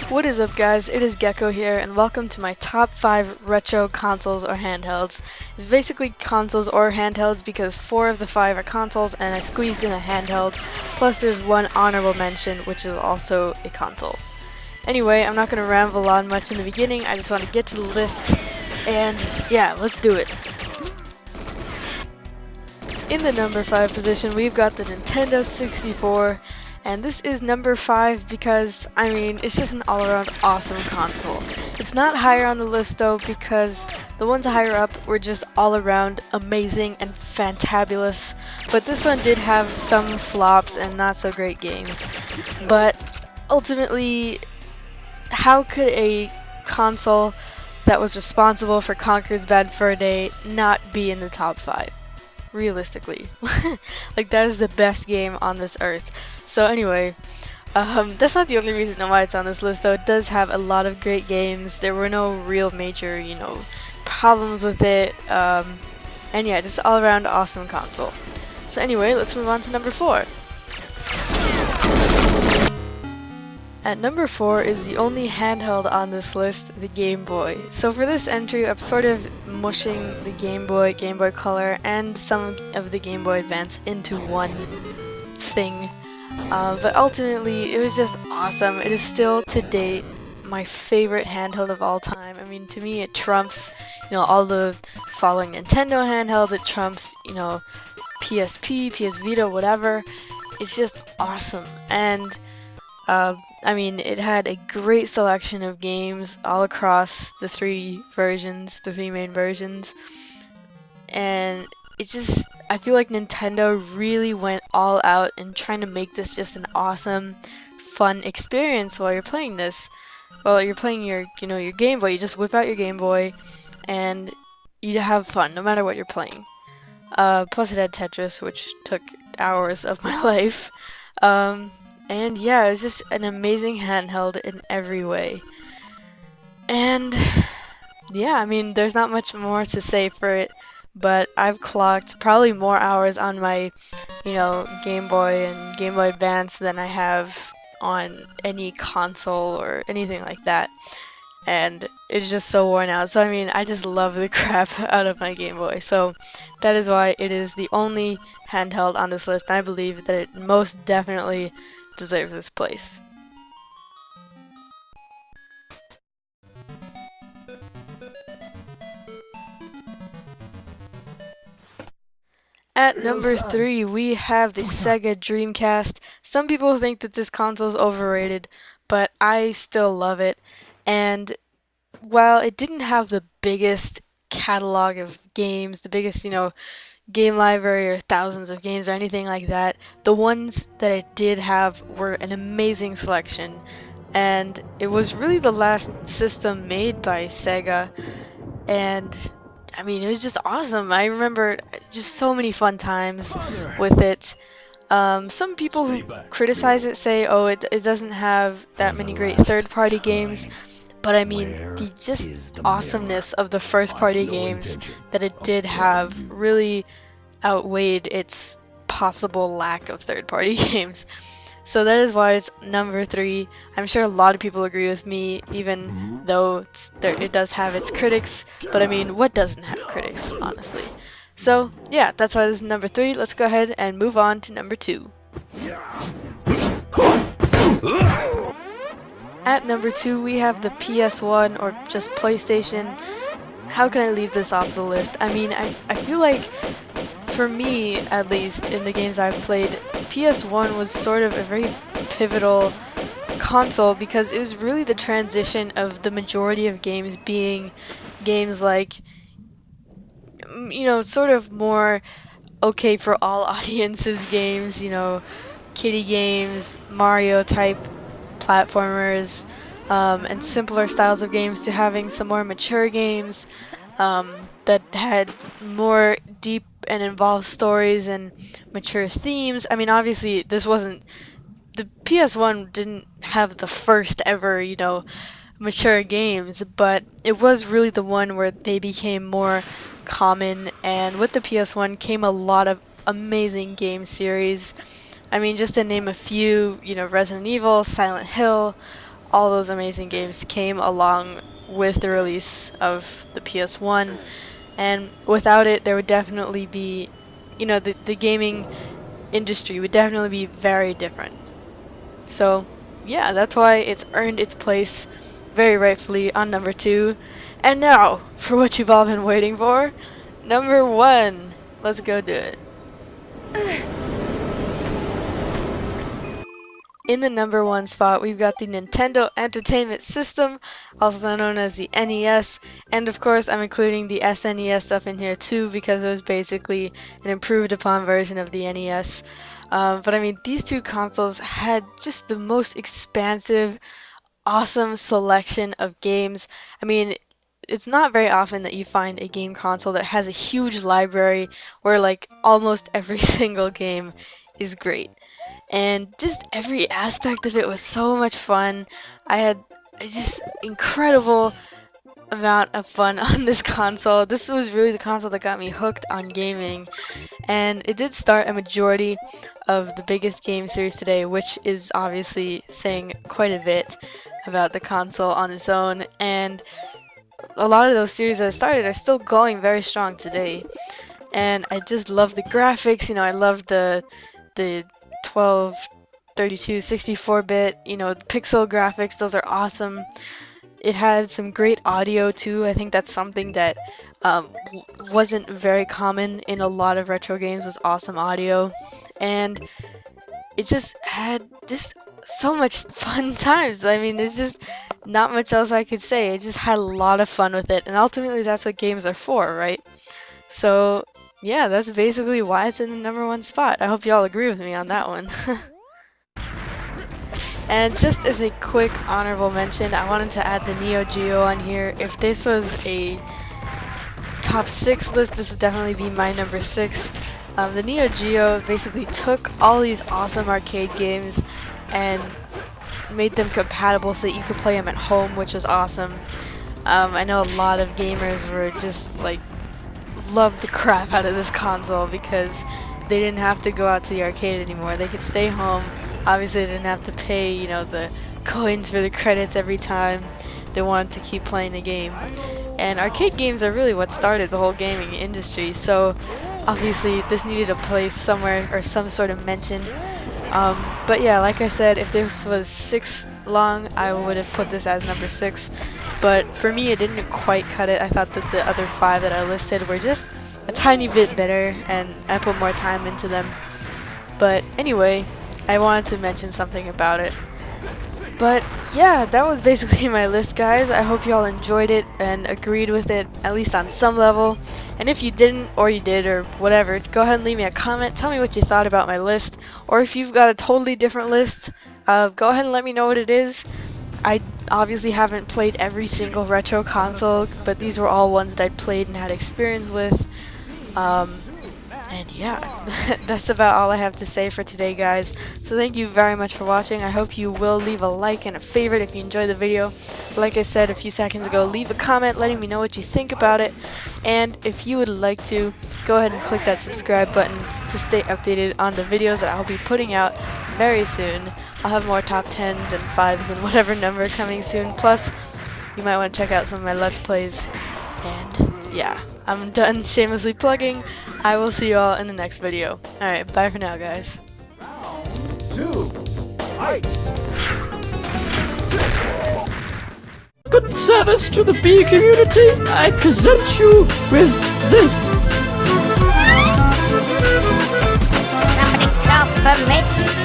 What is up, guys? It is Gecko here, and welcome to my top 5 retro consoles or handhelds. It's basically consoles or handhelds because 4 of the 5 are consoles and I squeezed in a handheld, plus there's one honorable mention which is also a console. Anyway, I'm not going to ramble on much in the beginning, I just want to get to the list, and yeah, let's do it. In the number 5 position, we've got the Nintendo 64. And this is number 5 because, I mean, it's just an all-around awesome console. It's not higher on the list though because the ones higher up were just all-around amazing and fantabulous. But this one did have some flops and not so great games. But ultimately, how could a console that was responsible for Conker's Bad Fur Day not be in the top 5? Realistically. Like, that is the best game on this earth. So anyway, that's not the only reason why it's on this list though. It does have a lot of great games. There were no real major, problems with it. And yeah, just all around awesome console. So anyway, let's move on to number 4. At number 4 is the only handheld on this list, the Game Boy. So for this entry, I'm sort of mushing the Game Boy, Game Boy Color, and some of the Game Boy Advance into one thing. But ultimately, it was just awesome. It is still, to date, my favorite handheld of all time. I mean, to me, it trumps, all the following Nintendo handhelds. It trumps, PSP, PS Vita, whatever. It's just awesome. And I mean, it had a great selection of games all across the 3 versions, the 3 main versions, and I feel like Nintendo really went all out in trying to make this just an awesome, fun experience while you're playing this. While you're playing your Game Boy, you just whip out your Game Boy, and you have fun no matter what you're playing. Plus it had Tetris, which took hours of my life. And yeah, it was just an amazing handheld in every way. And yeah, I mean, there's not much more to say for it, but I've clocked probably more hours on my, Game Boy and Game Boy Advance than I have on any console or anything like that. And it's just so worn out. So I mean, I just love the crap out of my Game Boy. So that is why it is the only handheld on this list. I believe that it most definitely deserves this place. At number 3, we have the Sega Dreamcast. Some people think that this console is overrated, but I still love it. And while it didn't have the biggest catalog of games, the biggest, game library or thousands of games or anything like that, the ones that it did have were an amazing selection. And it was really the last system made by Sega, and I mean, it was just awesome. I remember just so many fun times with it. Some people who criticize it say, oh, it doesn't have that many great third-party games, but I mean, the just awesomeness of the first-party games that it did have really outweighed its possible lack of third-party games. So that is why it's number 3. I'm sure a lot of people agree with me, even though it does have its critics, but I mean, what doesn't have critics, honestly? So yeah, that's why this is number 3. Let's go ahead and move on to number 2. At number 2, we have the PS1, or just PlayStation. How can I leave this off the list? I mean, I feel like, for me at least, in the games I've played, PS1 was sort of a very pivotal console because it was really the transition of the majority of games being games like, sort of more okay for all audiences games, kiddie games, Mario type platformers, and simpler styles of games, to having some more mature games that had more deep and involved stories and mature themes. I mean, obviously, the PS1 didn't have the first ever, mature games, but it was really the one where they became more common, and with the PS1 came a lot of amazing game series. I mean, just to name a few, Resident Evil, Silent Hill, all those amazing games came along with the release of the PS1, and without it, there would definitely be, the gaming industry would definitely be very different. So, yeah, that's why it's earned its place very rightfully on number 2. And now, for what you've all been waiting for, number 1. Let's go do it. In the number 1 spot, we've got the Nintendo Entertainment System, also known as the NES, and of course I'm including the SNES stuff in here too because it was basically an improved upon version of the NES. But I mean, these two consoles had just the most expansive, awesome selection of games. I mean, it's not very often that you find a game console that has a huge library where like almost every single game is great. And just every aspect of it was so much fun. I had just incredible amount of fun on this console. This was really the console that got me hooked on gaming, and it did start a majority of the biggest game series today, which is obviously saying quite a bit about the console on its own, and a lot of those series that started are still going very strong today. And I just love the graphics. I love the 12, 32, 64-bit, pixel graphics. Those are awesome. It had some great audio too. I think that's something that wasn't very common in a lot of retro games, was awesome audio. And it just had just so much fun times. I mean, there's just not much else I could say. I just had a lot of fun with it, and ultimately that's what games are for, right? So yeah, that's basically why it's in the number 1 spot. I hope you all agree with me on that one. And just as a quick honorable mention, I wanted to add the Neo Geo on here. If this was a top 6 list, this would definitely be my number 6. The Neo Geo basically took all these awesome arcade games and made them compatible so that you could play them at home, which was awesome. I know a lot of gamers were just like loved the crap out of this console because they didn't have to go out to the arcade anymore. They could stay home. Obviously, they didn't have to pay, the coins for the credits every time they wanted to keep playing the game. And arcade games are really what started the whole gaming industry, so obviously this needed a place somewhere or some sort of mention. But yeah, like I said, if this was 6 long, I would have put this as number 6. But for me, it didn't quite cut it. I thought that the other 5 that I listed were just a tiny bit better, and I put more time into them. But anyway, I wanted to mention something about it. But yeah, that was basically my list, guys. I hope you all enjoyed it and agreed with it, at least on some level. And if you didn't, or you did, or whatever, go ahead and leave me a comment. Tell me what you thought about my list. Or if you've got a totally different list, go ahead and let me know what it is. I obviously haven't played every single retro console, but these were all ones that I'd played and had experience with. And yeah, that's about all I have to say for today, guys. So thank you very much for watching. I hope you will leave a like and a favorite if you enjoyed the video. Like I said a few seconds ago, leave a comment letting me know what you think about it. And if you would like to, go ahead and click that subscribe button to stay updated on the videos that I'll be putting out very soon. I'll have more top 10s and 5s and whatever number coming soon. Plus, you might want to check out some of my Let's Plays. And yeah, I'm done shamelessly plugging. I will see you all in the next video. Alright, bye for now, guys. Round 2, fight! Good service to the bee community, I present you with this. Somebody stop for me.